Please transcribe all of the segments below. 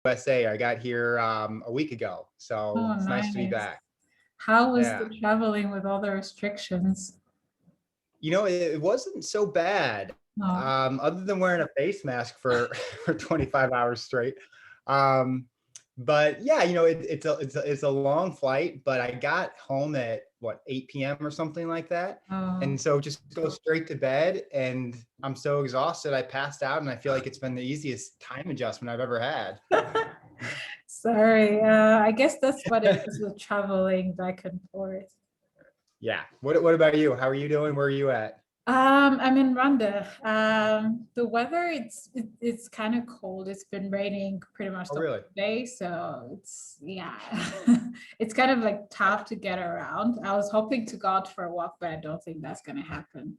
USA. I got here a week ago, so Oh, it's nice to be nice. back. How was Yeah. the traveling with all the restrictions? It wasn't so bad, No. other than wearing a face mask for for 25 hours straight. Um, but yeah, it's a long flight, but I got home at what 8 p.m. or something like that. Oh. And so just go straight to bed, and I'm so exhausted I passed out, and I feel like it's been the easiest time adjustment I've ever had. Sorry. I guess that's what it is with traveling back and forth. Yeah. What about you? How are you doing? Where are you at? I'm in Rwanda. The weather it's kind of cold. It's been raining pretty much Oh, the whole really? day, so it's yeah, it's kind of like tough to get around. I was hoping to go out for a walk, but I don't think that's gonna happen.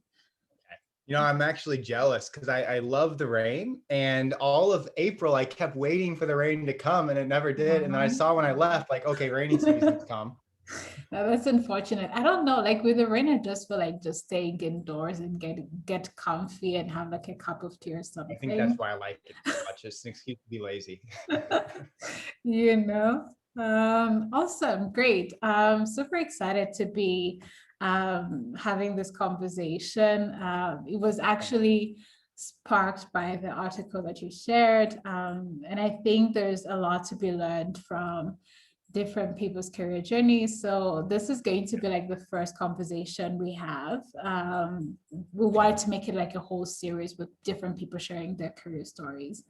I'm actually jealous because I love the rain, and all of April I kept waiting for the rain to come and it never did. And then I saw when I left, like, okay, rainy season's come. That's unfortunate. I don't know. Like with the rain, I just feel like just staying indoors and get comfy and have like a cup of tea or I think that's something. why I like it so much. It's an excuse to be lazy. you know Awesome, great. Super excited to be having this conversation. It was actually sparked by the article that you shared, and I think there's a lot to be learned from different people's career journeys. So this is going to be like the first conversation we have. We wanted to make it like a whole series with different people sharing their career stories.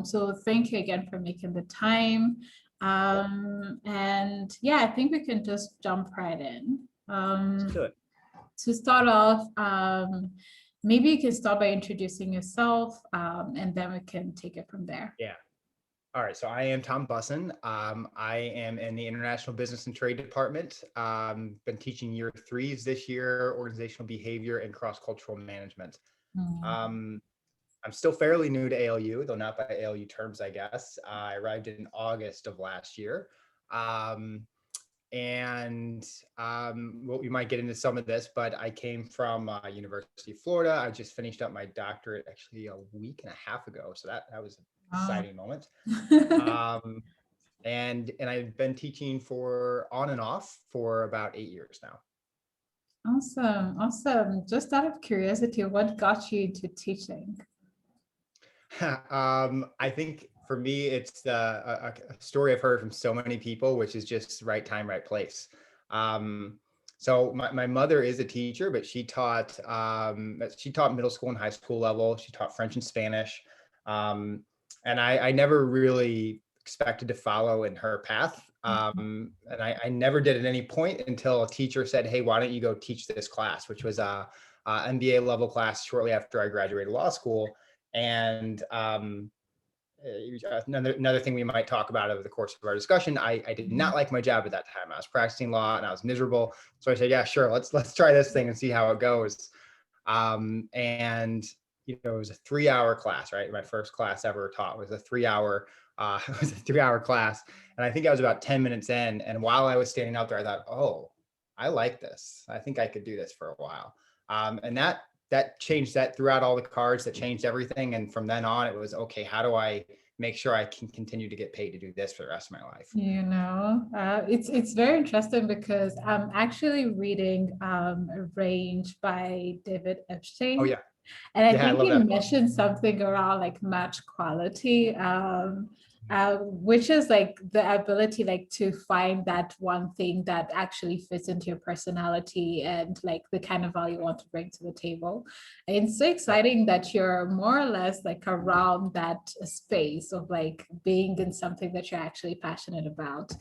So thank you again for making the time. And yeah, I think we can just jump right in. Let's do it. To start off, maybe you can start by introducing yourself, and then we can take it from there. Yeah. All right. So I am Tom Bussen. I am in the International Business and Trade Department. Been teaching year threes this year, organizational behavior and cross-cultural management. Mm. I'm still fairly new to ALU, though not by ALU terms, I guess. I arrived in August of last year. Um, and well, we might get into some of this, but I came from University of Florida. I just finished up my doctorate actually a week and a half ago. So that was an Wow. exciting moment. Um, and I've been teaching for on and off for about 8 years now. Awesome, awesome. Just out of curiosity, what got you into teaching? I think for me, it's a story I've heard from so many people, which is just right time, right place. So my mother is a teacher, but she taught middle school and high school level. She taught French and Spanish. And I never really expected to follow in her path. And I never did at any point until a teacher said, "Hey, why don't you go teach this class?" Which was a MBA level class shortly after I graduated law school. And another thing we might talk about over the course of our discussion, I did not like my job at that time. I was practicing law and I was miserable. So I said, yeah, sure, let's try this thing and see how it goes. And it was a 3-hour class, right? My first class ever taught was a 3-hour it was a 3-hour class. And I think I was about 10 minutes in. And while I was standing out there, I thought, oh, I like this. I think I could do this for a while. And that changed, that threw out all the cards, that changed everything. And from then on, it was, okay, how do I make sure I can continue to get paid to do this for the rest of my life? It's very interesting because I'm actually reading Range by David Oh Epstein. yeah. And I Yeah, I think love he that book. mentioned something around like match quality, which is like the ability like to find that one thing that actually fits into your personality and like the kind of value you want to bring to the table. And it's so exciting that you're more or less like around that space of like being in something that you're actually passionate about.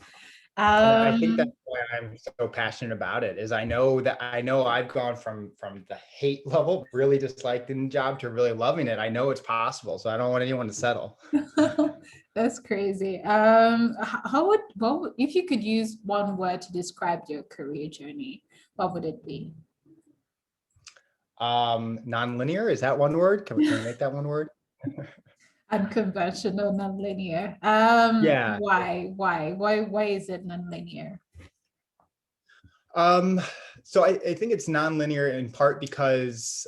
And I think Um, that's why I'm so passionate about it, is I know I've gone from the hate level, really disliking the job, to really loving it. I know it's possible, so I don't want anyone to settle. That's crazy. If you could use one word to describe your career journey, what would it be? Non-linear, is that one word? Can we make that one word? Unconventional, nonlinear. Yeah. Why is it nonlinear? Um, So I think it's nonlinear in part because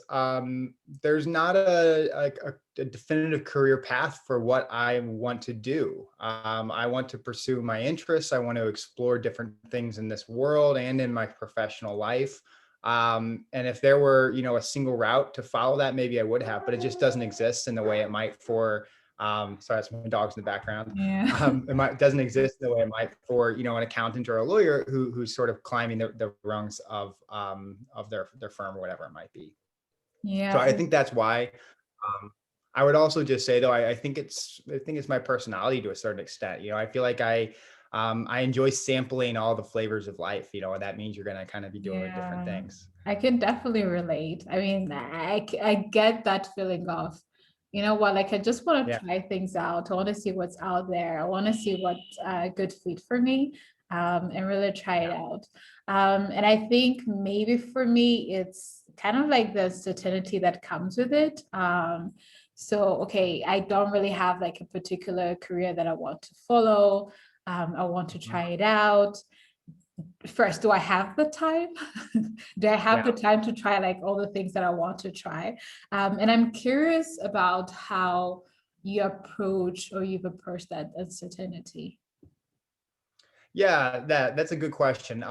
there's not a definitive career path for what I want to do. I want to pursue my interests. I want to explore different things in this world and in my professional life. And if there were, a single route to follow that, maybe I would have, but it just doesn't exist in the way it might for sorry, that's my dogs in the background. Yeah. Doesn't exist the way it might for an accountant or a lawyer who's sort of climbing the rungs of their firm or whatever it might be. So Yeah. I think that's why. I would also just say though, I think it's my personality to a certain extent. I feel like I enjoy sampling all the flavors of life. And that means you're going to kind of be doing different Yeah. things. I can definitely relate. I mean, I get that feeling of, like I just want to Yeah. try things out. I want to see what's out there. I want to see what's a good fit for me, and really try it out. And I think maybe for me, it's kind of like the certainty that comes with it. So, okay, I don't really have like a particular career that I want to follow. I want to try it out. First, do I have the time? Do I have the time to try like all the things that I want to try? And I'm curious about how you approach or you've approached that uncertainty. Yeah, that's a good question.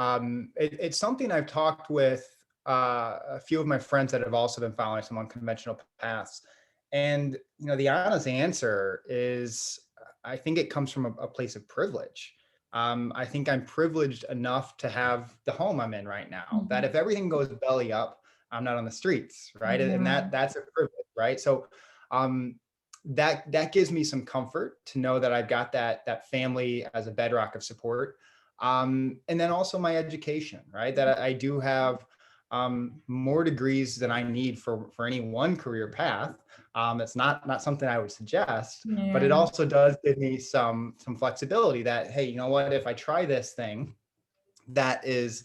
It's something I've talked with a few of my friends that have also been following some unconventional paths. And, the honest answer is I think it comes from a place of privilege. I think I'm privileged enough to have the home I'm in right now, that if everything goes belly up, I'm not on the streets, right? And that's a privilege, right? So that gives me some comfort to know that I've got that family as a bedrock of support. And then also my education, right? That I do have more degrees than I need for any one career path. It's not something I would suggest, but it also does give me some flexibility that, hey, you know what, if I try this thing, that is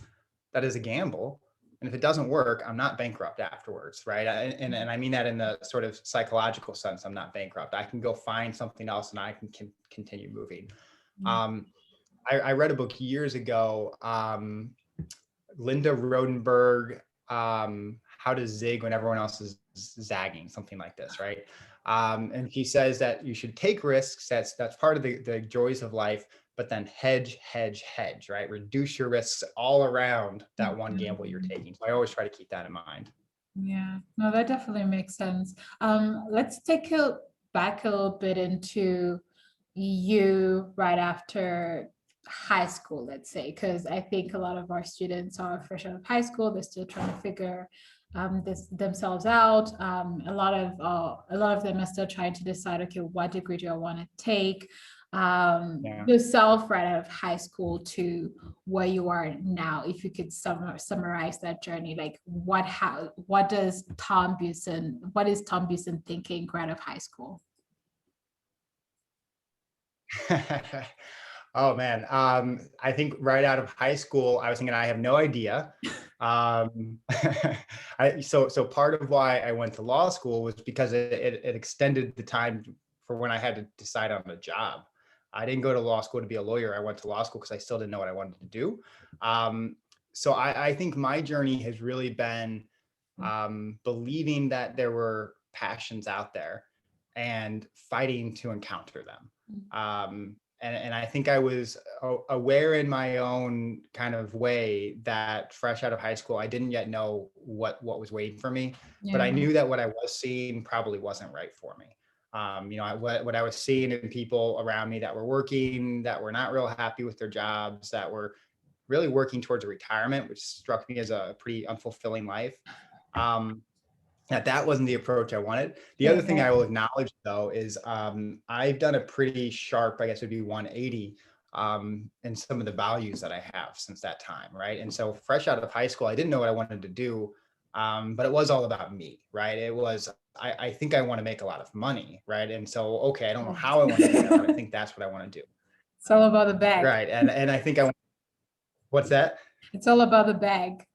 a gamble. And if it doesn't work, I'm not bankrupt afterwards, right? And I mean that in the sort of psychological sense. I'm not bankrupt. I can go find something else and I can continue moving. I read a book years ago, Linda Rottenberg, How to Zig When Everyone Else is Zagging, something like this, right? And he says that you should take risks. That's part of the joys of life, but then hedge, right? Reduce your risks all around that one gamble you're taking. So I always try to keep that in mind. Yeah, no, that definitely makes sense. Let's take it back a little bit into you right after high school, let's say, because I think a lot of our students are fresh out of high school. They're still trying to figure themselves out. A lot of them are still trying to decide, okay, what degree do I want to take? Yourself right out of high school to where you are now, if you could summarize that journey, like what is Tom Bussen thinking right out of high school? Oh man, I think right out of high school, I was thinking I have no idea. So part of why I went to law school was because it extended the time for when I had to decide on a job. I didn't go to law school to be a lawyer. I went to law school because I still didn't know what I wanted to do. So I think my journey has really been believing that there were passions out there and fighting to encounter them. And I think I was aware in my own kind of way that fresh out of high school, I didn't yet know what was waiting for me, but I knew that what I was seeing probably wasn't right for me. What I was seeing in people around me that were working, that were not real happy with their jobs, that were really working towards a retirement, which struck me as a pretty unfulfilling life. That wasn't the approach I wanted. The other thing I will acknowledge though is I've done a pretty sharp, I guess it would be 180 in some of the values that I have since that time, right? And so fresh out of high school, I didn't know what I wanted to do, but it was all about me, right? It was, I think I want to make a lot of money, right? And so, okay, I don't know how I want to do that, but I think that's what I want to do. It's all about the bag. Right, and I think what's that? It's all about the bag.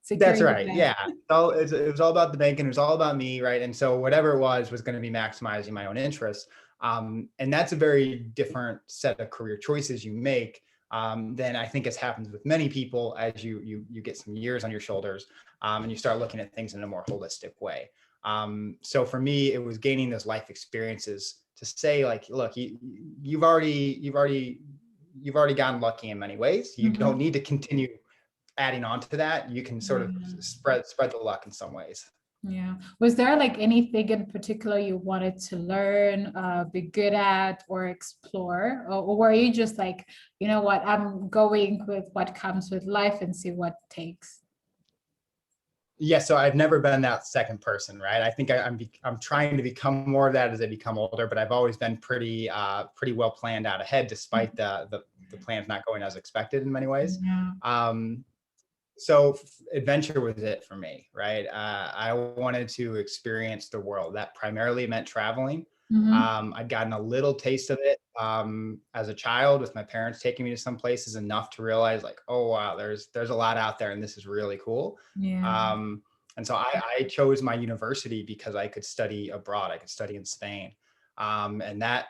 That's right. Yeah. It was all about the bank and it was all about me. Right. And so whatever it was going to be maximizing my own interests. And that's a very different set of career choices you make then I think, as happens with many people, as you get some years on your shoulders, and you start looking at things in a more holistic way. So for me, it was gaining those life experiences to say, like, look, you've already gotten lucky in many ways. You don't need to continue adding on to that. You can sort of spread the luck in some ways. Yeah. Was there like anything in particular you wanted to learn, be good at, or explore? Or were you just like, you know what, I'm going with what comes with life and see what takes? Yeah, so I've never been that second person, right? I think I'm trying to become more of that as I become older, but I've always been pretty well planned out ahead, despite the plans not going as expected in many ways. Yeah. So adventure was it for me, right? I wanted to experience the world. That primarily meant traveling. I'd gotten a little taste of it as a child, with my parents taking me to some places, enough to realize, like, oh wow, there's a lot out there, and this is really cool. Yeah. And so I chose my university because I could study abroad. I could study in Spain, and that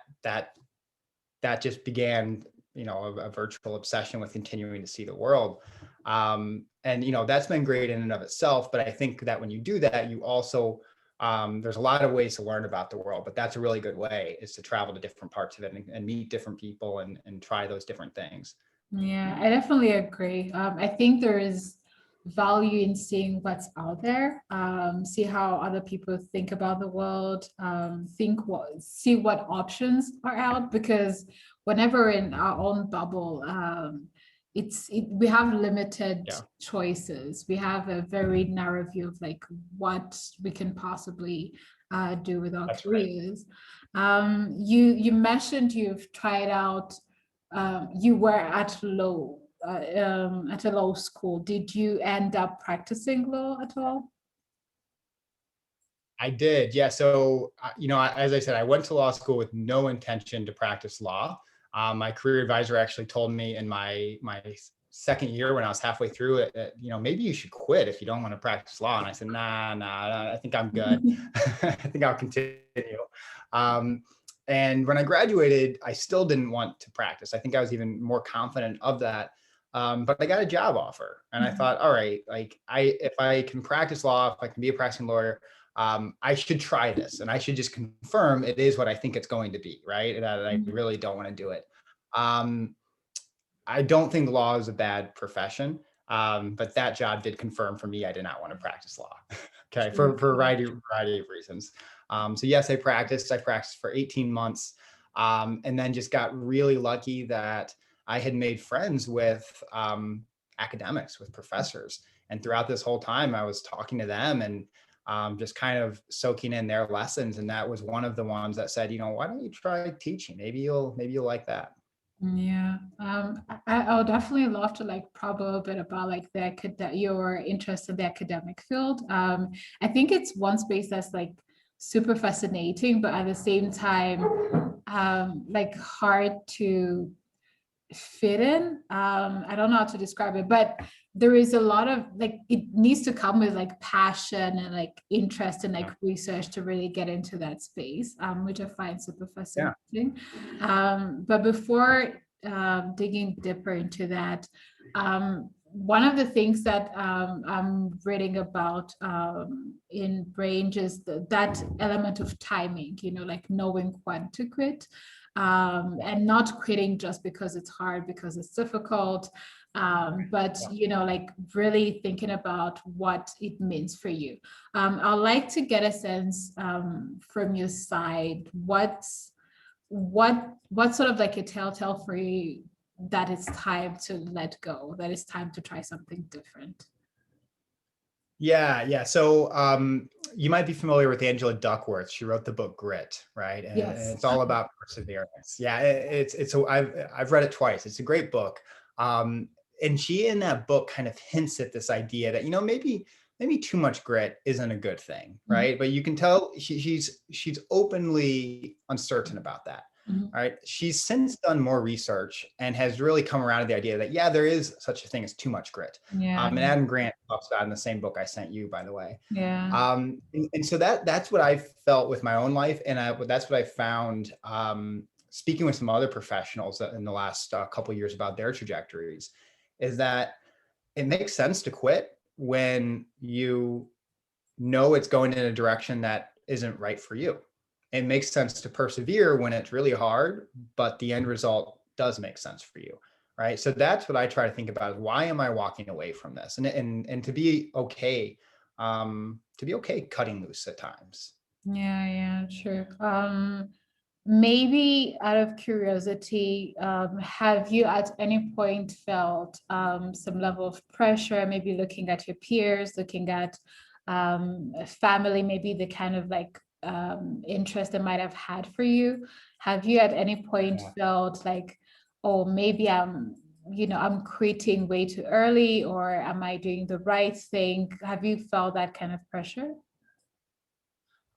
just began, a virtual obsession with continuing to see the world. And that's been great in and of itself. But I think that when you do that, you also there's a lot of ways to learn about the world, but that's a really good way, is to travel to different parts of it, and meet different people, and try those different things. Yeah, I definitely agree. I think there is value in seeing what's out there, see how other people think about the world, see what options are out, because whenever we're in our own bubble, we have limited choices. We have a very narrow view of like what we can possibly do with our careers. Right. You mentioned you've tried out. You were at a law school. Did you end up practicing law at all? I did, yeah. So, as I said, I went to law school with no intention to practice law. My career advisor actually told me in my second year, when I was halfway through it, that, maybe you should quit if you don't want to practice law. And I said, nah, I think I'm good. I think I'll continue. And when I graduated, I still didn't want to practice. I think I was even more confident of that. But I got a job offer, and I thought, all right, like, if I can practice law, if I can be a practicing lawyer, I should try this, and I should just confirm it is what I think it's going to be, right? That I really don't want to do it. I don't think law is a bad profession, but that job did confirm for me I did not want to practice law. Okay, for a variety of reasons. So yes, I practiced for 18 months, and then just got really lucky that I had made friends with academics, with professors. And throughout this whole time, I was talking to them and just kind of soaking in their lessons. And that was one of the ones that said, why don't you try teaching? Maybe you'll like that. Yeah, I would definitely love to like probe a little bit about like your interest in the academic field. I think it's one space that's like super fascinating, but at the same time, like hard to fit in. I don't know how to describe it, but there is a lot of like, it needs to come with like passion and like interest and like research to really get into that space, which I find super fascinating. But before digging deeper into that, one of the things that I'm reading about in Range is that element of timing, like knowing when to quit. And not quitting just because it's hard, because it's difficult, but like really thinking about what it means for you. I'd like to get a sense from your side, what sort of like a telltale for you that it's time to let go, that it's time to try something different? Yeah. So you might be familiar with Angela Duckworth. She wrote the book Grit, right? And it's all about perseverance. Yeah, I've read it twice. It's a great book. And she, in that book, kind of hints at this idea that, maybe too much grit isn't a good thing, right? But you can tell she's openly uncertain about that. Right. She's since done more research and has really come around to the idea that, there is such a thing as too much grit. And Adam Grant talks about it in the same book I sent you, by the way. And so that's what I felt with my own life. And that's what I found speaking with some other professionals in the last couple of years about their trajectories, is that it makes sense to quit when you know it's going in a direction that isn't right for you. It makes sense to persevere when it's really hard, but the end result does make sense for you, right? So that's what I try to think about: is why am I walking away from this, and to be okay, cutting loose at times. Yeah, sure. Maybe out of curiosity, have you at any point felt some level of pressure, maybe looking at your peers, looking at family, maybe the kind of like interest they might have had for you? Have you at any point felt like, oh, maybe I'm quitting way too early, or am I doing the right thing? Have you felt that kind of pressure?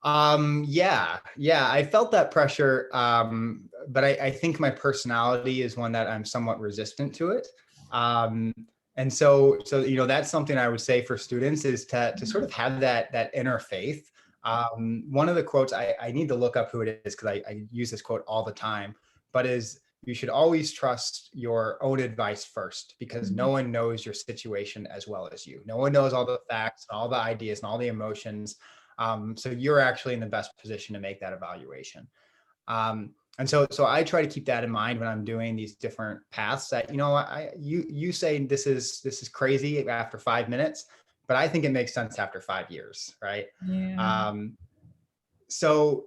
Yeah, I felt that pressure. But I think my personality is one that I'm somewhat resistant to it. And so that's something I would say for students is to sort of have that inner faith. One of the quotes, I need to look up who it is, because I use this quote all the time, but is, you should always trust your own advice first, because no one knows your situation as well as you. No one knows all the facts, and all the ideas, and all the emotions. So you're actually in the best position to make that evaluation. And so I try to keep that in mind when I'm doing these different paths. That, you say this is crazy after 5 minutes, but I think it makes sense after 5 years, right? Yeah. So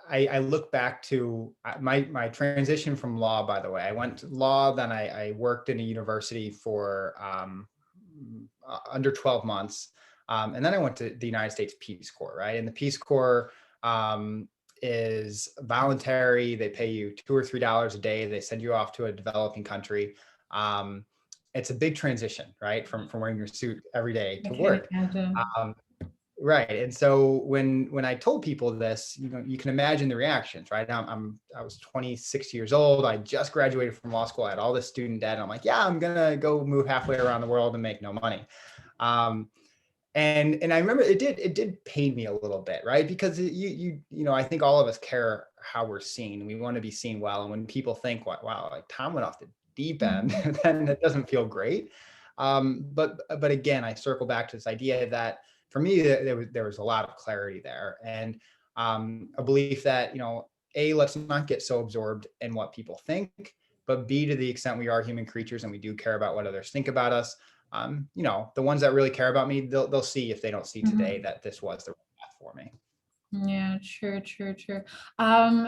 I look back to my transition from law. By the way, I went to law, then I worked in a university for under 12 months. And then I went to the United States Peace Corps, right? And the Peace Corps is voluntary. They pay you $2 or $3 a day. They send you off to a developing country. It's a big transition, right? From wearing your suit every day to work. Right. And so when I told people this, you can imagine the reactions, right? I was 26 years old. I just graduated from law school. I had all this student debt. And I'm like, yeah, I'm gonna go move halfway around the world and make no money. And I remember it did pain me a little bit, right? Because I think all of us care how we're seen. We want to be seen well. And when people think, wow, like Tom went off the deep end, then it doesn't feel great. But again, I circle back to this idea that for me, there was a lot of clarity there, and a belief that, A, let's not get so absorbed in what people think, but B, to the extent we are human creatures and we do care about what others think about us, the ones that really care about me, they'll see, if they don't see today, that this was the right path for me. Yeah, true.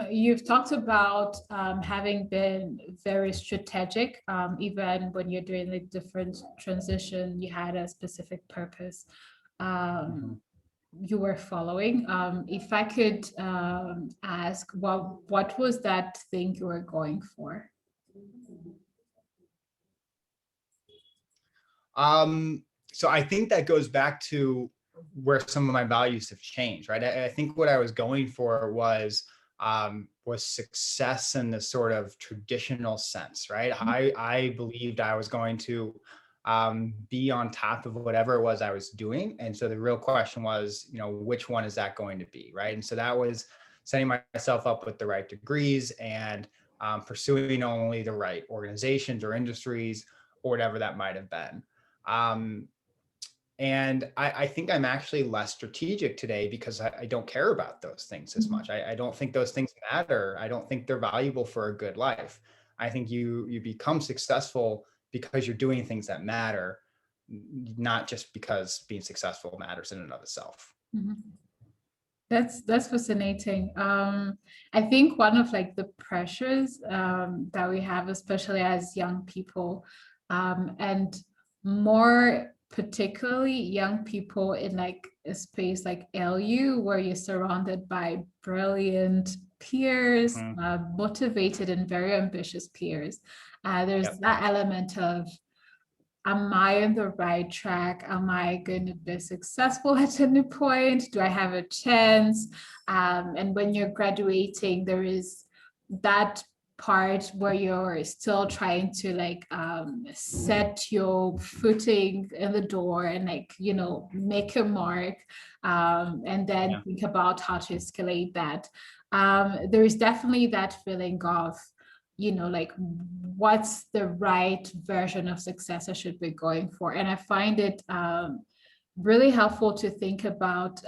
You've talked about having been very strategic, even when you're doing like different transition, you had a specific purpose you were following. If I could ask, what was that thing you were going for? So I think that goes back to where some of my values have changed, right? I think what I was going for was success in the sort of traditional sense, right? I believed I was going to be on top of whatever it was I was doing. And so the real question was, which one is that going to be, right? And so that was setting myself up with the right degrees and pursuing only the right organizations or industries or whatever that might have been. And I think I'm actually less strategic today because I don't care about those things as much. I don't think those things matter. I don't think they're valuable for a good life. I think you become successful because you're doing things that matter, not just because being successful matters in and of itself. That's fascinating. I think one of like the pressures that we have, especially as young people, and more particularly young people in like a space like LU, where you're surrounded by brilliant peers, motivated and very ambitious peers. There's that element of, am I on the right track? Am I going to be successful at any point? Do I have a chance? And when you're graduating, there is that part where you're still trying to like set your footing in the door and like, you know, make a mark, and then think about how to escalate that. There is definitely that feeling of, you know, like what's the right version of success I should be going for. And I find it really helpful to think about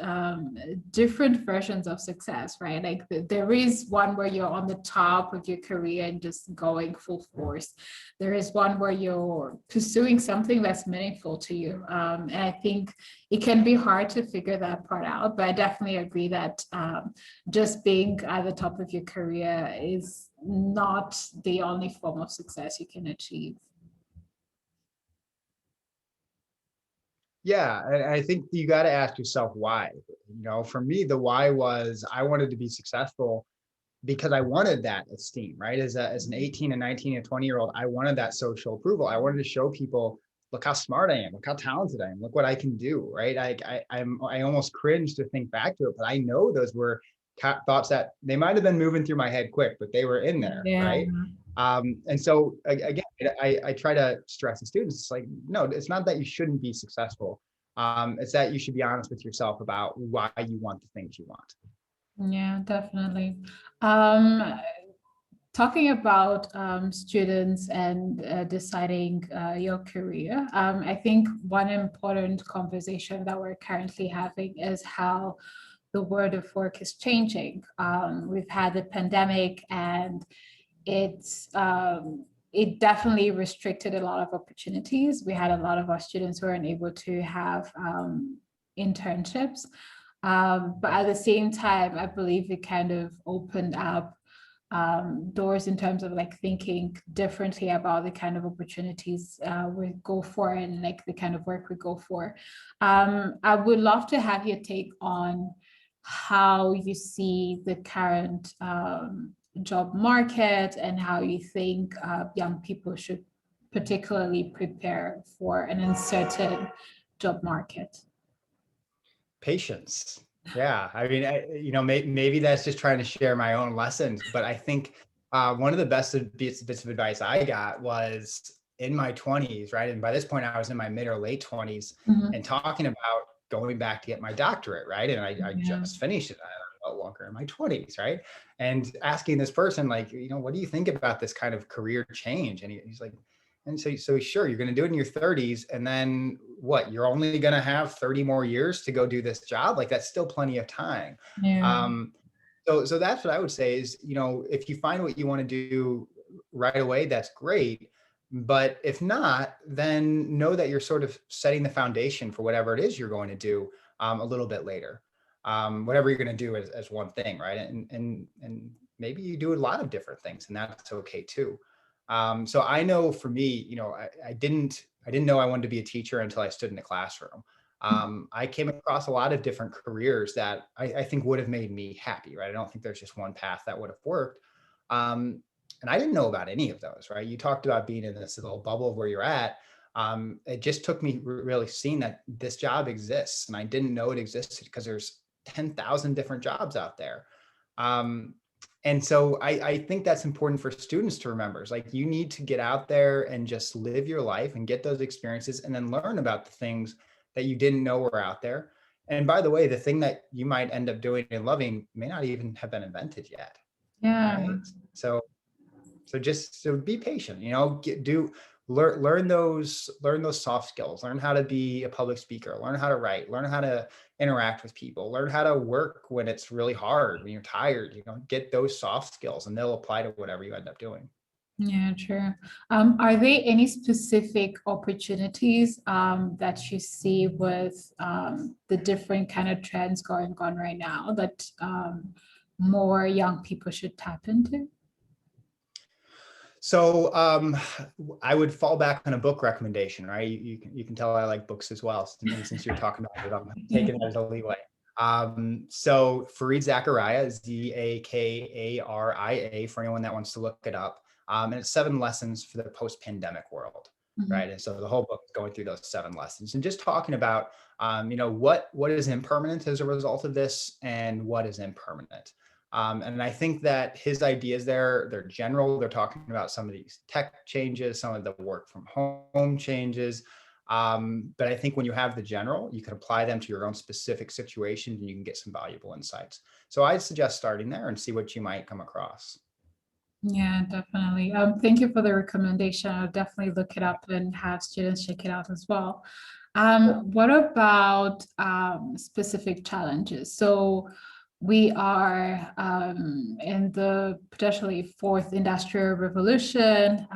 different versions of success, right? Like there is one where you're on the top of your career and just going full force. There is one where you're pursuing something that's meaningful to you. And I think it can be hard to figure that part out, but I definitely agree that just being at the top of your career is not the only form of success you can achieve. Yeah, and I think you got to ask yourself why. You know, for me, the why was I wanted to be successful because I wanted that esteem, right? As an 18 and 19 and 20-year-old, I wanted that social approval. I wanted to show people, look how smart I am, look how talented I am, look what I can do, right? I almost cringe to think back to it, but I know those were thoughts that they might have been moving through my head quick, but they were in there, Yeah. right? And so again, I try to stress to students, it's like, no, it's not that you shouldn't be successful. It's that you should be honest with yourself about why you want the things you want. Yeah, definitely. Um, Talking about students and deciding your career, I think one important conversation that we're currently having is how the world of work is changing. We've had the pandemic, and it definitely restricted a lot of opportunities. We had a lot of our students who weren't able to have internships. But at the same time, I believe it kind of opened up doors in terms of like thinking differently about the kind of opportunities we go for and like the kind of work we go for. I would love to have your take on how you see the current job market and how you think young people should particularly prepare for an uncertain job market. Patience. Yeah, I mean, you know, maybe that's just trying to share my own lessons, but I think one of the best bits of advice I got was in my 20s, right? And by this point, I was in my mid or late 20s, Mhm. and talking about going back to get my doctorate, right? And I Yeah. just finished it. I'm no longer in my 20s, right? And asking this person, like, you know, what do you think about this kind of career change? And he's like, and so sure, you're going to do it in your 30s, and then what? You're only going to have 30 more years to go do this job. Like that's still plenty of time. Yeah. So that's what I would say is, you know, if you find what you want to do right away, that's great. But if not, then know that you're sort of setting the foundation for whatever it is you're going to do a little bit later. Whatever you're going to do as one thing, right? And maybe you do a lot of different things, and that's okay too. So I know for me, you know, I didn't know I wanted to be a teacher until I stood in a classroom. I came across a lot of different careers that I think would have made me happy, right? I don't think there's just one path that would have worked. And I didn't know about any of those, right? You talked about being in this little bubble of where you're at. It just took me really seeing that this job exists, and I didn't know it existed because there's 10,000 different jobs out there. And so I think that's important for students to remember. It's like you need to get out there and just live your life and get those experiences and then learn about the things that you didn't know were out there. And by the way, the thing that you might end up doing and loving may not even have been invented yet. Yeah. Right. So be patient, you know, learn those soft skills, learn how to be a public speaker, learn how to write, learn how to interact with people, learn how to work when it's really hard, when you're tired, you know, get those soft skills and they'll apply to whatever you end up doing. Yeah, true. Are there any specific opportunities that you see with the different kind of trends going on right now that more young people should tap into? So I would fall back on a book recommendation, right? You can tell I like books as well. And since you're talking about it, I'm taking it as a leeway. So Fareed Zachariah is Zakaria for anyone that wants to look it up. And it's 7 lessons for the post-pandemic world, Mhm. right? And so the whole book is going through those 7 lessons and just talking about, you know, what is impermanent as a result of this and what is impermanent. And I think that his ideas there, they're general. They're talking about some of these tech changes, some of the work from home changes. But I think when you have the general, you can apply them to your own specific situation and you can get some valuable insights. So I'd suggest starting there and see what you might come across. Yeah, definitely. Thank you for the recommendation. I'll definitely look it up and have students check it out as well. What about specific challenges? So we are in the potentially fourth industrial revolution.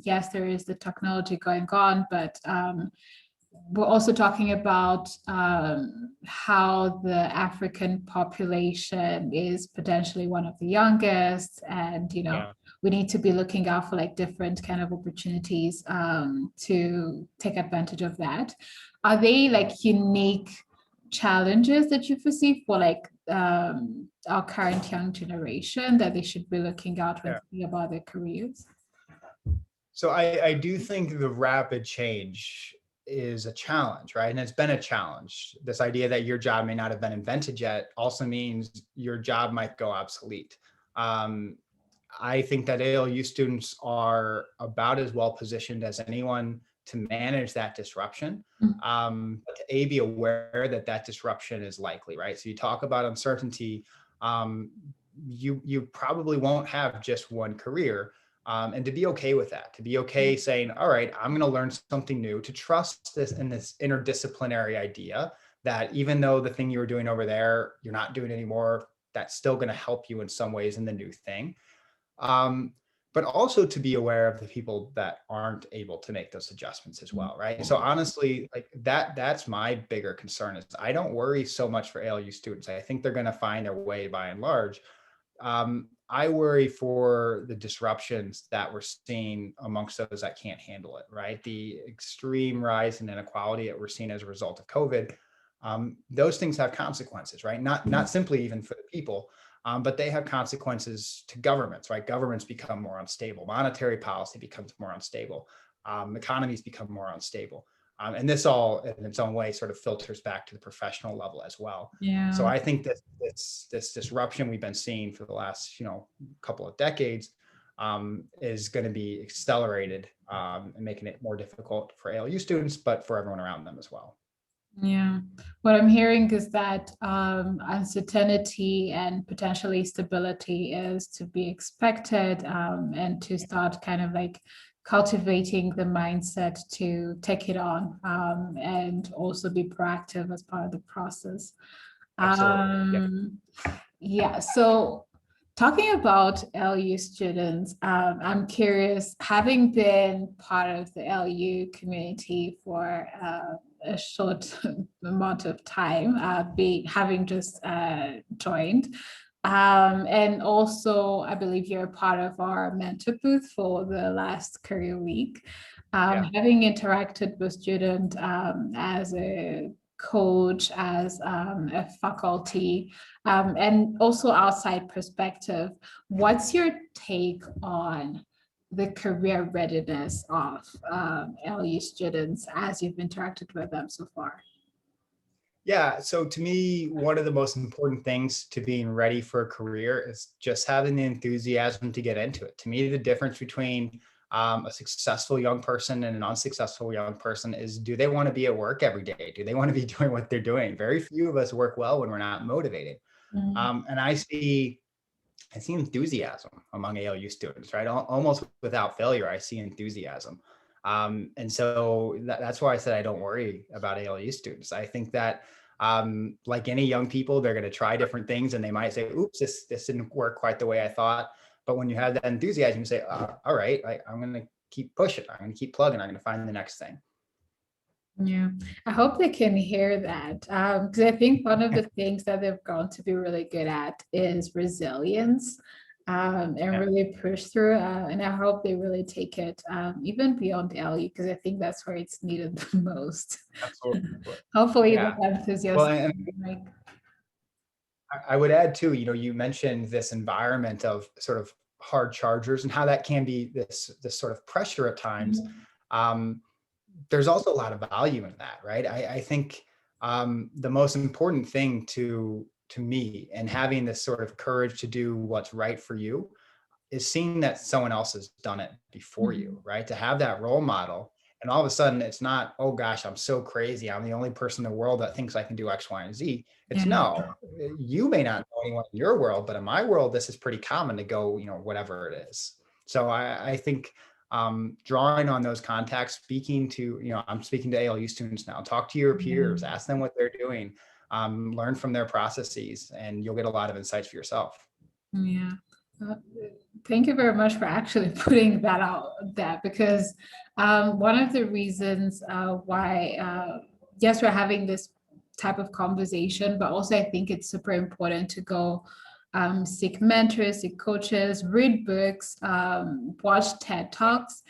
Yes, there is the technology going on, but we're also talking about how the African population is potentially one of the youngest, and Yeah. we need to be looking out for like different kind of opportunities to take advantage of that. Are they like unique challenges that you foresee for like our current young generation that they should be looking out when Yeah. thinking about their careers? So I do think the rapid change is a challenge, right? And it's been a challenge. This idea that your job may not have been invented yet also means your job might go obsolete. Um, I think that ALU students are about as well positioned as anyone to manage that disruption. But to be aware that that disruption is likely, right? So you talk about uncertainty. Um, you probably won't have just one career. And to be okay with that, to be okay saying, all right, I'm going to learn something new, to trust this in this interdisciplinary idea that even though the thing you were doing over there, you're not doing anymore, that's still going to help you in some ways in the new thing. Um, but also to be aware of the people that aren't able to make those adjustments as well, right? So honestly, like that's my bigger concern is I don't worry so much for ALU students. I think they're going to find their way by and large. I worry for the disruptions that we're seeing amongst those that can't handle it, right? The extreme rise in inequality that we're seeing as a result of COVID. Those things have consequences, right? Not simply even for the people, but they have consequences to governments, right? Governments become more unstable. Monetary policy becomes more unstable. Economies become more unstable. And this all in its own way sort of filters back to the professional level as well. So Yeah. I think that this disruption we've been seeing for the last couple of decades is going to be accelerated and making it more difficult for ALU students, but for everyone around them as well. Yeah, what I'm hearing is that uncertainty and potentially stability is to be expected, and to start kind of like cultivating the mindset to take it on, and also be proactive as part of the process. Absolutely. Yeah. Yeah, so talking about LU students, I'm curious, having been part of the LU community for a short amount of time, having just joined. And also, I believe you're a part of our mentor booth for the last career week. Yeah. Having interacted with students as a coach, as a faculty, and also outside perspective, what's your take on the career readiness of LU students as you've interacted with them so far? Yeah. So to me, one of the most important things to being ready for a career is just having the enthusiasm to get into it. To me, the difference between a successful young person and an unsuccessful young person is, do they want to be at work every day? Do they want to be doing what they're doing? Very few of us work well when we're not motivated. And I see enthusiasm among ALU students, right? Almost without failure, I see enthusiasm. And so that's why I said I don't worry about ALU students. I think that like any young people, they're going to try different things and they might say, oops, this didn't work quite the way I thought. But when you have that enthusiasm, you say, all right, I'm going to keep pushing. I'm going to keep plugging. I'm going to find the next thing. Yeah, I hope they can hear that, because I think one of the things that they've grown to be really good at is resilience, and Yeah. really push through. And I hope they really take it even beyond LU, because I think that's where it's needed the most. Absolutely. Hopefully, Yeah. the enthusiasm. Well, and I would add too, you mentioned this environment of sort of hard chargers and how that can be this sort of pressure at times. There's also a lot of value in that, right? I think the most important thing to to me, and having this sort of courage to do what's right for you, is seeing that someone else has done it before you, right? To have that role model. And all of a sudden it's not, oh gosh, I'm so crazy, I'm the only person in the world that thinks I can do X, Y, and Z. It's no, you may not know anyone in your world, but in my world, this is pretty common to go, whatever it is. So I think drawing on those contacts, speaking to, I'm speaking to ALU students now, talk to your peers, ask them what they're doing, learn from their processes, and you'll get a lot of insights for yourself. Yeah. Thank you very much for actually putting that out there, because one of the reasons why, yes, we're having this type of conversation, but also I think it's super important to go seek mentors, seek coaches, read books, watch TED Talks,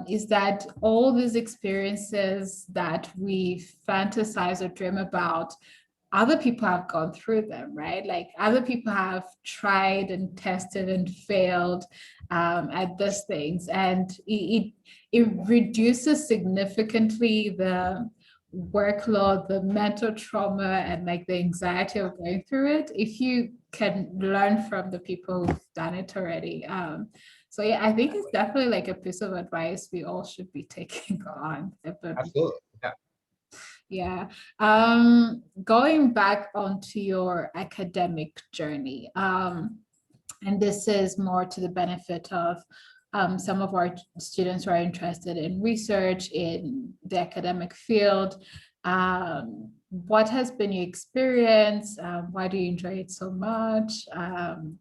is that all these experiences that we fantasize or dream about, other people have gone through them, right? Like other people have tried and tested and failed at these things, and it reduces significantly the workload, the mental trauma, and like the anxiety of going through it if you can learn from the people who've done it already. So yeah, I think it's definitely like a piece of advice we all should be taking on. Absolutely. Yeah. Yeah. Going back onto your academic journey, and this is more to the benefit of some of our students who are interested in research in the academic field. What has been your experience? Why do you enjoy it so much?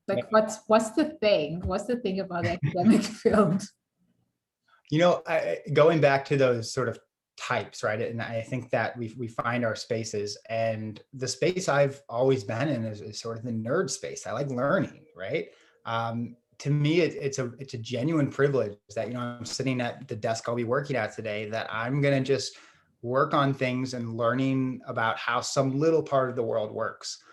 Like, what's the thing? What's the thing about the academic field? Going back to those sort of types, right? And I think that we find our spaces, and the space I've always been in is sort of the nerd space. I like learning, right? To me, it's a genuine privilege that, I'm sitting at the desk I'll be working at today, that I'm going to just work on things and learning about how some little part of the world works.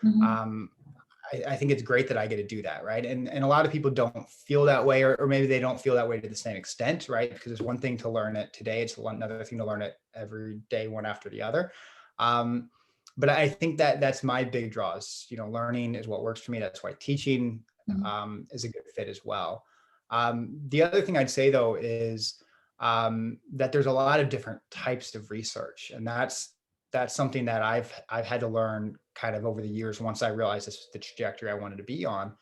I think it's great that I get to do that, right? And a lot of people don't feel that way, or maybe they don't feel that way to the same extent, right? Because it's one thing to learn it today, it's another thing to learn it every day, one after the other. But I think that that's my big draw is, learning is what works for me. That's why teaching is a good fit as well. The other thing I'd say though is that there's a lot of different types of research, and that's something that I've had to learn kind of over the years once I realized this was the trajectory I wanted to be on.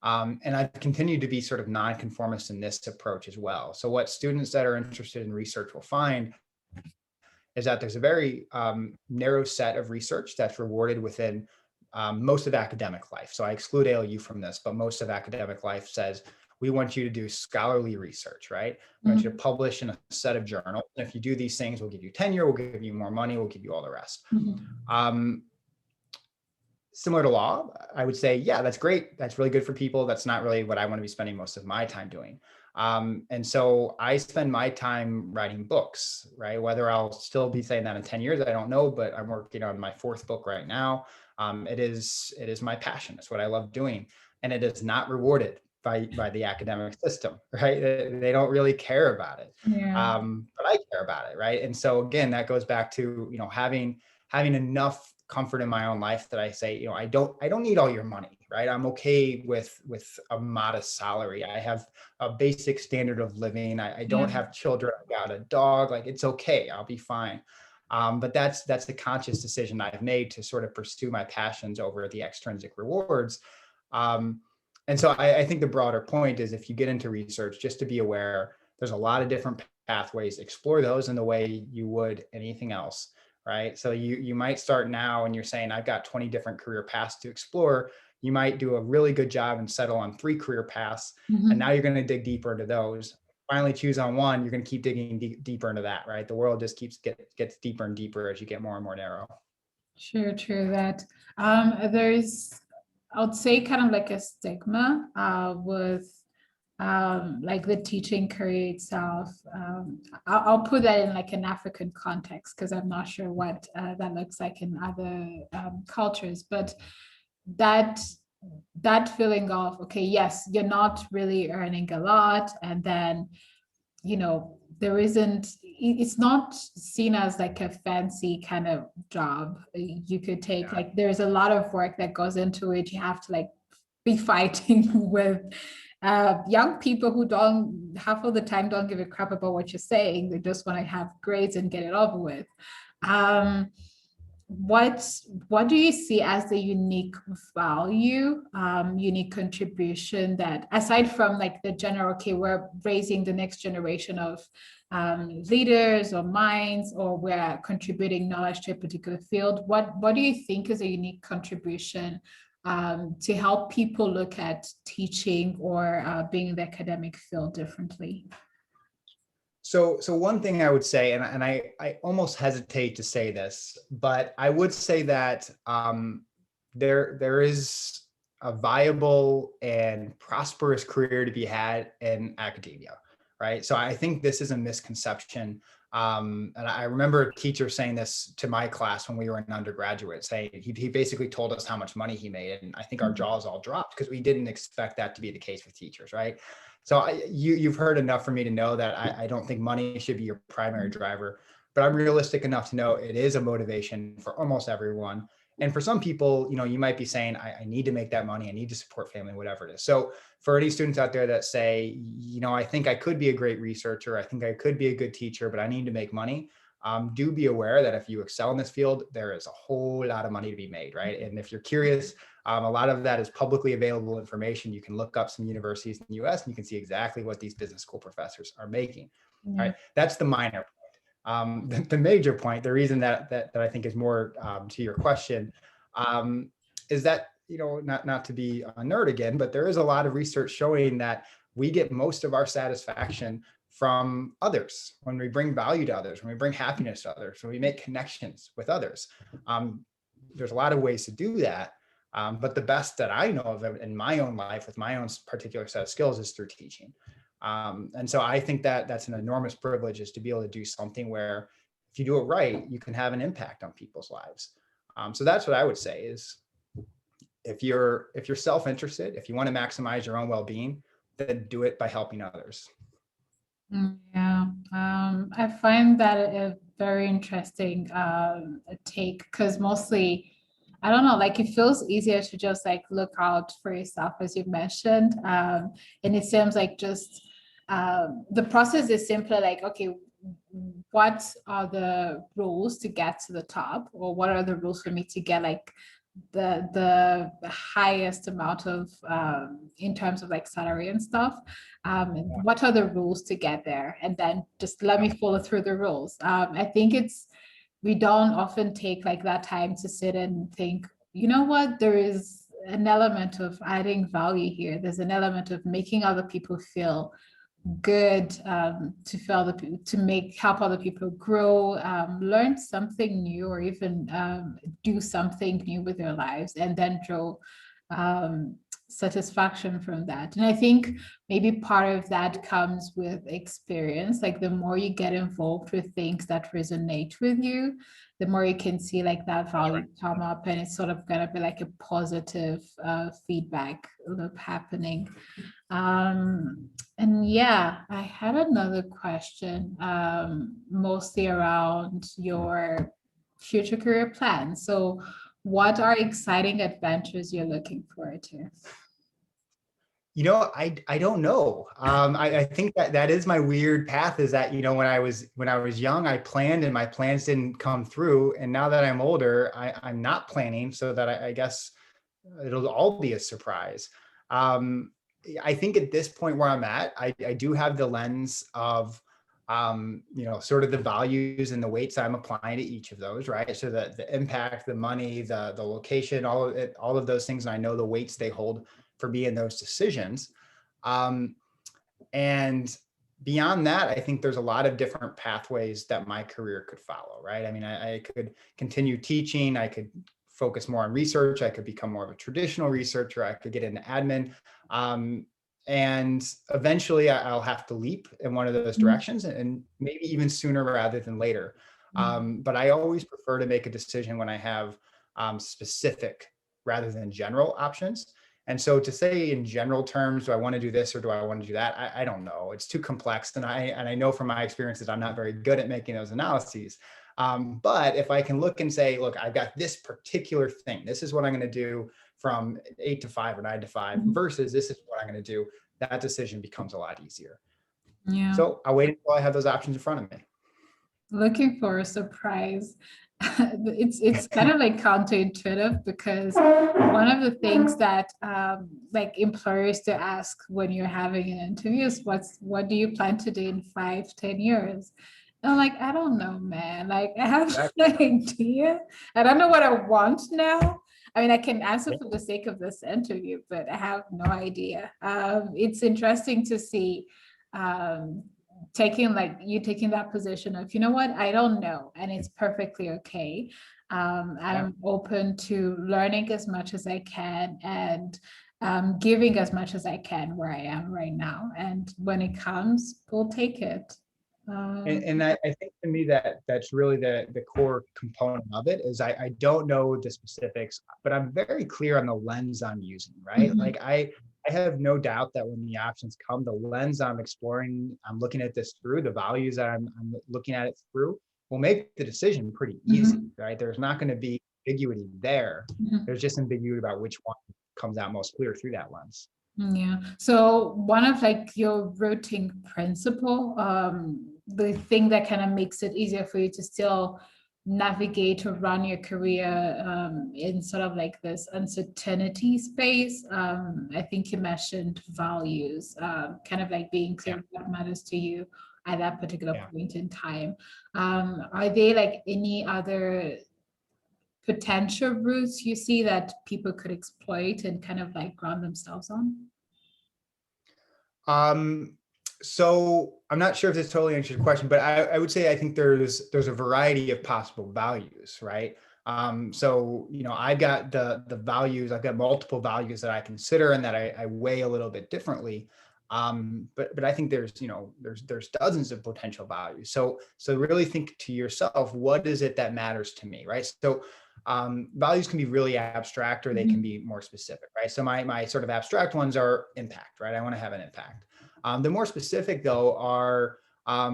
And I've continued to be sort of nonconformist in this approach as well. So what students that are interested in research will find is that there's a very narrow set of research that's rewarded within most of academic life. So I exclude ALU from this, but most of academic life says, we want you to do scholarly research, right? We want you to publish in a set of journals. And if you do these things, we'll give you tenure, we'll give you more money, we'll give you all the rest. Similar to law, I would say, yeah, that's great. That's really good for people. That's not really what I want to be spending most of my time doing. And so I spend my time writing books, right? Whether I'll still be saying that in 10 years, I don't know, but I'm working on my 4th book right now. It is my passion. It's what I love doing. And it is not rewarded by the academic system, right? They don't really care about it. Yeah. But I care about it, right? And so again, that goes back to, having enough comfort in my own life that I say, I don't need all your money, right? I'm okay with a modest salary. I have a basic standard of living. I don't have children. I've got a dog. Like, it's okay. I'll be fine. But that's the conscious decision I've made to sort of pursue my passions over the extrinsic rewards. And so I think the broader point is, if you get into research, just to be aware, there's a lot of different pathways. Explore those in the way you would anything else, right? So you might start now and you're saying, I've got 20 different career paths to explore. You might do a really good job and settle on 3 career paths. And now you're going to dig deeper into those. Finally choose on one, you're going to keep digging deeper into that, right? The world just gets deeper and deeper as you get more and more narrow. Sure, true that. There's, I would say, kind of like a stigma with like the teaching career itself. I'll put that in like an African context, because I'm not sure what that looks like in other cultures, but that feeling of, okay, yes, you're not really earning a lot, and then there isn't, it's not seen as like a fancy kind of job. You could take Yeah. like, there's a lot of work that goes into it. You have to like be fighting with young people who don't, half of the time don't give a crap about what you're saying. They just want to have grades and get it over with. Um, what do you see as the unique value, unique contribution that, aside from like the general, okay, we're raising the next generation of leaders or minds, or we're contributing knowledge to a particular field, what do you think is a unique contribution to help people look at teaching or being in the academic field differently? So one thing I would say, and I almost hesitate to say this, but I would say that there is a viable and prosperous career to be had in academia, right? So I think this is a misconception. And I remember a teacher saying this to my class when we were in undergraduate, saying he basically told us how much money he made. And I think our jaws all dropped because we didn't expect that to be the case with teachers, right? So you've heard enough for me to know that I don't think money should be your primary driver, but I'm realistic enough to know it is a motivation for almost everyone. And for some people, you might be saying, I need to make that money. I need to support family, whatever it is. So for any students out there that say, I think I could be a great researcher, I think I could be a good teacher, but I need to make money. Do be aware that if you excel in this field, there is a whole lot of money to be made, right? And if you're curious, a lot of that is publicly available information. You can look up some universities in the US and you can see exactly what these business school professors are making, right? That's the minor point. The major point, the reason that I think is more to your question, is that, not to be a nerd again, but there is a lot of research showing that we get most of our satisfaction from others, when we bring value to others, when we bring happiness to others, when we make connections with others. There's a lot of ways to do that. But the best that I know of in my own life with my own particular set of skills is through teaching. And so I think that that's an enormous privilege, is to be able to do something where if you do it right, you can have an impact on people's lives. So that's what I would say is, if you're self-interested, if you want to maximize your own well-being, then do it by helping others. Yeah, I find that a very interesting take, because mostly, I don't know, like it feels easier to just like look out for yourself, as you mentioned. And it seems like just the process is simpler, like, okay, what are the rules to get to the top, or what are the rules for me to get like the highest amount of in terms of like salary and stuff, what are the rules to get there, and then just let me follow through the rules. I think we don't often take like that time to sit and think, you know what, there is an element of adding value here, there's an element of making other people feel good, to help other people grow, learn something new, or even do something new with their lives, and then draw satisfaction from that. And I think maybe part of that comes with experience. Like the more you get involved with things that resonate with you, the more you can see like that value come up, and it's sort of going to be like a positive feedback loop happening. And yeah, I had another question, mostly around your future career plans. So what are exciting adventures you're looking forward to? I don't know. I think that is my weird path, is that, when I was young, I planned and my plans didn't come through. And now that I'm older, I'm not planning, so that I guess it'll all be a surprise. I think at this point where I'm at, I do have the lens of, sort of the values and the weights I'm applying to each of those, right? So the impact, the money, the location, all of those things. And I know the weights they hold for me in those decisions. And beyond that, I think there's a lot of different pathways that my career could follow, right? I mean, I could continue teaching, I could focus more on research, I could become more of a traditional researcher, I could get into admin. And eventually I'll have to leap in one of those directions, and maybe even sooner rather than later. But I always prefer to make a decision when I have specific rather than general options. And so to say in general terms, do I want to do this or do I want to do that? I don't know. It's too complex. And I know from my experiences, I'm not very good at making those analyses. But if I can look and say, look, I've got this particular thing, this is what I'm going to do from 8 to 5 or 9 to 5 versus this is what I'm going to do, that decision becomes a lot easier. Yeah. So I'll wait until I have those options in front of me. Looking for a surprise. It's kind of like counterintuitive, because one of the things that like employers to ask when you're having an interview is what do you plan to do in 5-10 years? And I'm like, I don't know, man. Like, I have no idea. I don't know what I want now. I mean, I can answer for the sake of this interview, but I have no idea. It's interesting to see taking that position of, you know what, I don't know, and it's perfectly okay. I'm open to learning as much as I can and giving as much as I can where I am right now. And when it comes, we'll take it. And I think to me that's really the core component of it is I don't know the specifics, but I'm very clear on the lens I'm using, right? Mhm. Like I have no doubt that when the options come, the lens I'm exploring, I'm looking at this through, the values that I'm looking at it through will make the decision pretty easy, right? There's not going to be ambiguity there. There's just ambiguity about which one comes out most clear through that lens. Yeah. So one of like your routing principle, the thing that kind of makes it easier for you to still navigate or run your career in sort of like this uncertainty space. I think you mentioned values, kind of like being clear what matters to you at that particular point in time. Are there like any other potential routes you see that people could exploit and kind of like ground themselves on? So I'm not sure if this totally answers your question, but I would say I think there's a variety of possible values, right? So I've got the values, I've got multiple values that I consider and that I weigh a little bit differently. But I think there's dozens of potential values. So really think to yourself, what is it that matters to me, right? So values can be really abstract or they can be more specific, right? So my sort of abstract ones are impact, right? I want to have an impact. The more specific though are, I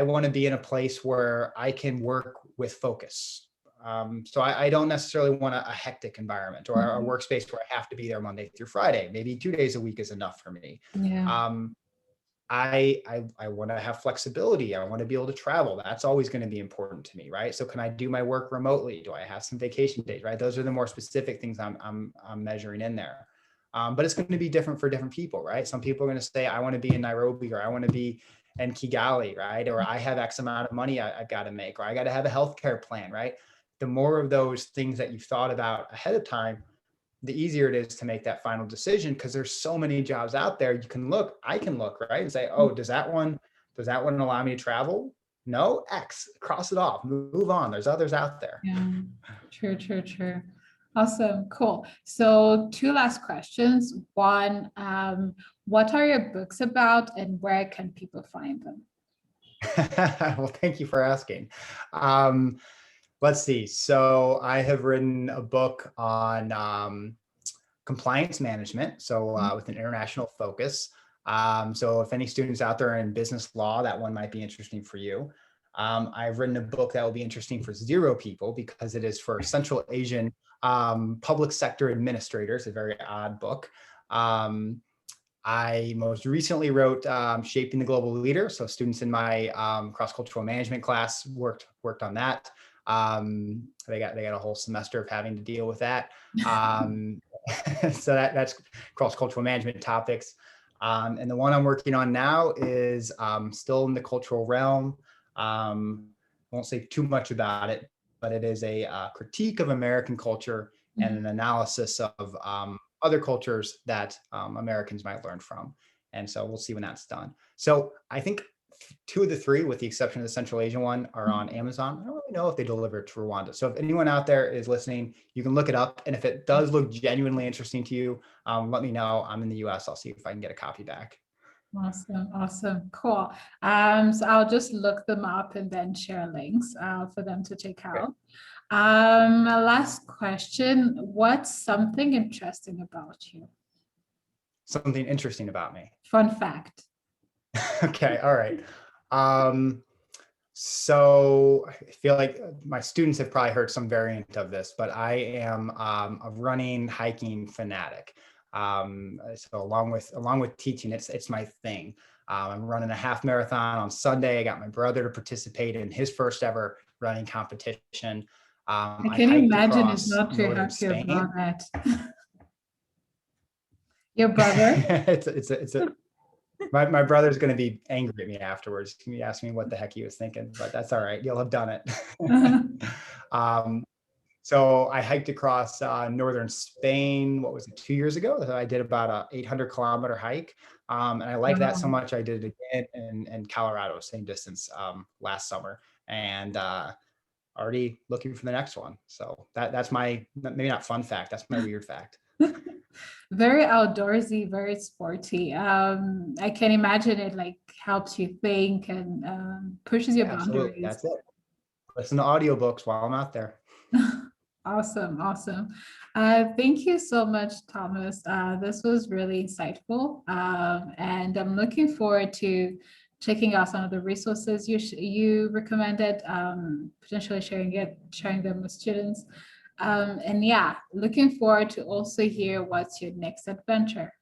want to be in a place where I can work with focus. So I don't necessarily want a hectic environment or a workspace where I have to be there Monday through Friday. Maybe 2 days a week is enough for me. Yeah. I want to have flexibility. I want to be able to travel. That's always going to be important to me, right? So can I do my work remotely? Do I have some vacation days, right? Those are the more specific things I'm measuring in there. But it's going to be different for different people, right? Some people are going to say, I want to be in Nairobi, or I want to be in Kigali, right? Or I have X amount of money I've got to make, or I got to have a healthcare plan, right? The more of those things that you've thought about ahead of time, the easier it is to make that final decision, because there's so many jobs out there. I can look, right? And say, oh, does that one allow me to travel? No, X, cross it off, move on. There's others out there. Yeah, true. Awesome, cool. So 2 last questions. One, what are your books about and where can people find them? Well, thank you for asking. Let's see. So I have written a book on compliance management, so with an international focus. So if any students out there in business law, that one might be interesting for you. I've written a book that will be interesting for 0 people because it is for Central Asian public sector administrators, a very odd book. I most recently wrote Shaping the Global Leader. So students in my cross-cultural management class worked on that. They got a whole semester of having to deal with that. So that's cross-cultural management topics. And the one I'm working on now is still in the cultural realm. Won't say too much about it, but it is a critique of American culture and an analysis of other cultures that Americans might learn from. And so we'll see when that's done. So I think 2 of the 3, with the exception of the Central Asian one, are on Amazon. I don't really know if they deliver it to Rwanda. So if anyone out there is listening, you can look it up. And if it does look genuinely interesting to you, let me know. I'm in the US. I'll see if I can get a copy back. Awesome, cool. So I'll just look them up and then share links for them to check out. My last question, what's something interesting about you? Something interesting about me. Fun fact. Okay, all right. So I feel like my students have probably heard some variant of this, but I am a running, hiking fanatic. So along with teaching, it's my thing. I'm running a half marathon on Sunday. I got my brother to participate in his first ever running competition. I I can hiked imagine it's across not too northern happy about Spain. that. Your brother? it's a my brother's going to be angry at me afterwards. He asked me what the heck he was thinking, but that's all right. You'll have done it. um, so I hiked across northern Spain. What was it, 2 years ago? So I did about a 800-kilometer hike, and I like that so Wow. much. I did it again in Colorado, same distance, last summer, and already looking for the next one. So that's my, maybe not fun fact. That's my weird fact. Very outdoorsy, very sporty. I can imagine it like helps you think and pushes your Yeah, absolutely. boundaries. That's it. Listen to audiobooks while I'm out there. Awesome, awesome. Thank you so much, Thomas. This was really insightful, and I'm looking forward to checking out some of the resources you recommended, potentially sharing them with students. And yeah, looking forward to also hear what's your next adventure.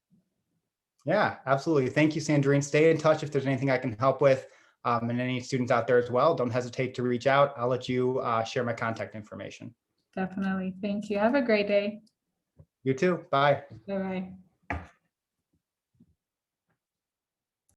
Yeah, absolutely. Thank you, Sandrine. Stay in touch if there's anything I can help with. And any students out there as well, don't hesitate to reach out. I'll let you share my contact information. Definitely. Thank you. Have a great day. You too. Bye. Bye bye.